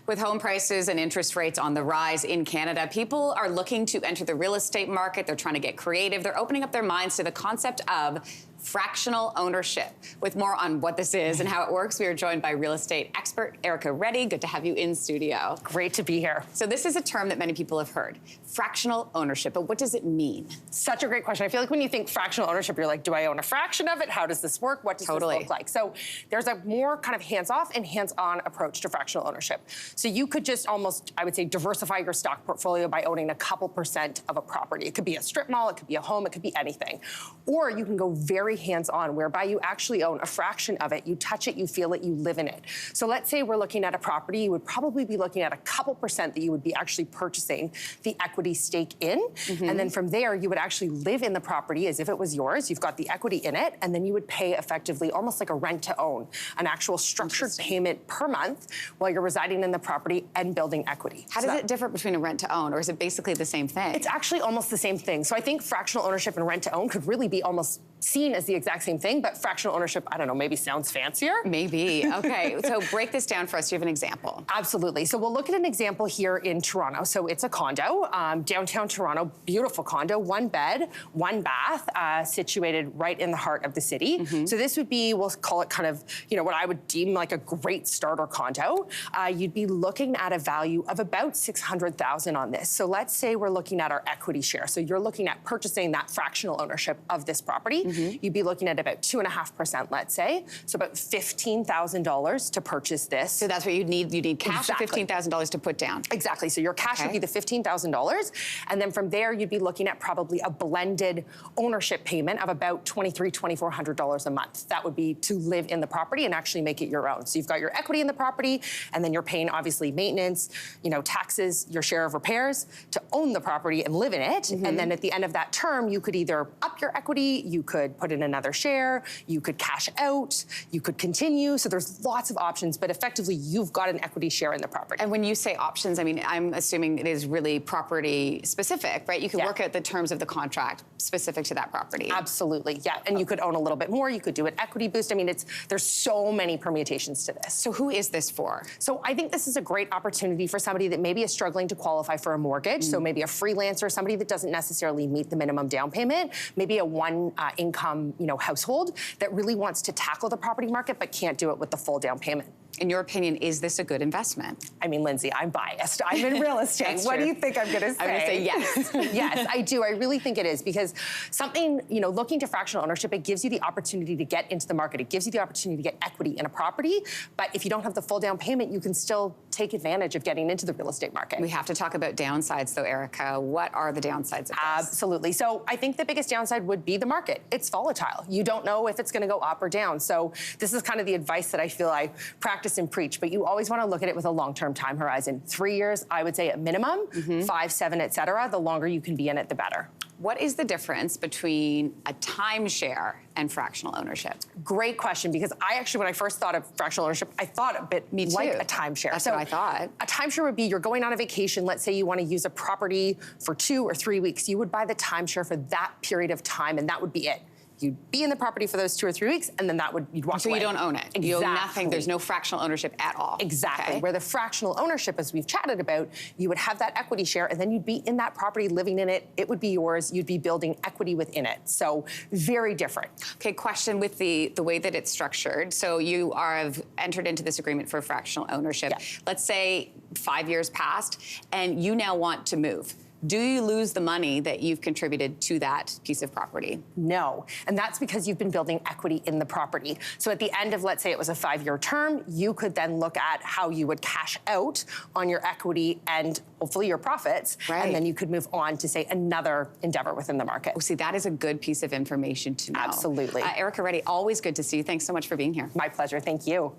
With home prices and interest rates on the rise in Canada, people are looking to enter the real estate market. They're trying to get creative. They're opening up their minds to the concept of fractional ownership. With more on what this is and how it works, we are joined by real estate expert Erica Reddy. Good to have you in studio. Great to be here. So this is a term that many people have heard, fractional ownership, but what does it mean? Such a great question. I feel like when you think fractional ownership, you're like, do I own a fraction of it? How does this work? What does this look like? So there's a more kind of hands-off and hands-on approach to fractional ownership. So you could just almost, I would say, diversify your stock portfolio by owning a couple % of a property. It could be a strip mall, it could be a home, it could be anything. Or you can go very hands-on, whereby you actually own a fraction of it, you touch it, you feel it, you live in it. So let's say we're looking at a property, you would probably be looking at a couple % that you would be actually purchasing the equity stake in. And then from there, you would actually live in the property as if it was yours. You've got the equity in it, and then you would pay effectively almost like a rent to own, an actual structured payment per month while you're residing in the property and building equity. How does it differ between a rent to own, or is it basically the same thing? It's actually almost the same thing. So I think fractional ownership and rent to own could really be almost seen as the exact same thing, but fractional ownership, I don't know, maybe sounds fancier? Maybe. Okay, so break this down for us. Do you have an example? Absolutely. So we'll look at an example here in Toronto. So it's a condo, downtown Toronto, beautiful condo, 1 bed, 1 bath, situated right in the heart of the city. So this would be, we'll call it kind of, you know, what I would deem like a great starter condo. You'd be looking at a value of about $600,000 on this. So let's say we're looking at our equity share. So you're looking at purchasing that fractional ownership of this property. You'd be looking at about 2.5%, let's say. So about $15,000 to purchase this. So that's what you'd need. You need cash of $15,000 to put down. Exactly. So your cash would be the $15,000. And then from there, you'd be looking at probably a blended ownership payment of about $2,300, $2,400 a month. That would be to live in the property and actually make it your own. So you've got your equity in the property, and then you're paying obviously maintenance, you know, taxes, your share of repairs to own the property and live in it. And then at the end of that term, you could either up your equity, you could put in another share, you could cash out, you could continue. So there's lots of options, but effectively you've got an equity share in the property. And when you say options, I mean, I'm assuming it is really property specific, right? You can work out the terms of the contract specific to that property. Absolutely, yeah. And you could own a little bit more, you could do an equity boost. I mean, there's so many permutations to this. So who is this for? So I think this is a great opportunity for somebody that maybe is struggling to qualify for a mortgage. So maybe a freelancer, somebody that doesn't necessarily meet the minimum down payment, maybe a one income, you know, household that really wants to tackle the property market but can't do it with the full down payment. In your opinion, is this a good investment? I mean, Lindsay, I'm biased. I'm in real estate. What do you think I'm going to say? I'm going to say yes. Yes, I do. I really think it is, because something, you know, looking to fractional ownership, it gives you the opportunity to get into the market. It gives you the opportunity to get equity in a property. But if you don't have the full down payment, you can still take advantage of getting into the real estate market. We have to talk about downsides, though, Erica. What are the downsides of this? Absolutely. So I think the biggest downside would be the market. It's volatile. You don't know if it's going to go up or down. So this is kind of the advice that I feel I practice and preach, but you always want to look at it with a long-term time horizon. 3 years, I would say at minimum, 5, 7, et cetera. The longer you can be in it, the better. What is the difference between a timeshare and fractional ownership? Great question, because I actually, when I first thought of fractional ownership, I thought a bit like a timeshare. That's what I thought. A timeshare would be, you're going on a vacation, let's say you want to use a property for 2 or 3 weeks, you would buy the timeshare for that period of time, and that would be it. You'd be in the property for those 2 or 3 weeks, and then you'd walk away. So you don't own it. Exactly. You own nothing. There's no fractional ownership at all. Exactly. Where the fractional ownership, as we've chatted about, you would have that equity share, and then you'd be in that property, living in it. It would be yours. You'd be building equity within it. So very different. Okay, question with the way that it's structured. So you have entered into this agreement for fractional ownership. Yeah. Let's say 5 years passed, and you now want to move. Do you lose the money that you've contributed to that piece of property? No, and that's because you've been building equity in the property. So at the end of, let's say it was a 5-year term, you could then look at how you would cash out on your equity and hopefully your profits, and then you could move on to, say, another endeavor within the market. Oh, see, that is a good piece of information to know. Absolutely. Erica Reddy, always good to see you. Thanks so much for being here. My pleasure, thank you.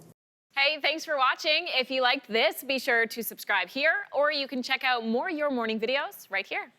Hey, thanks for watching. If you liked this, be sure to subscribe here, or you can check out more Your Morning videos right here.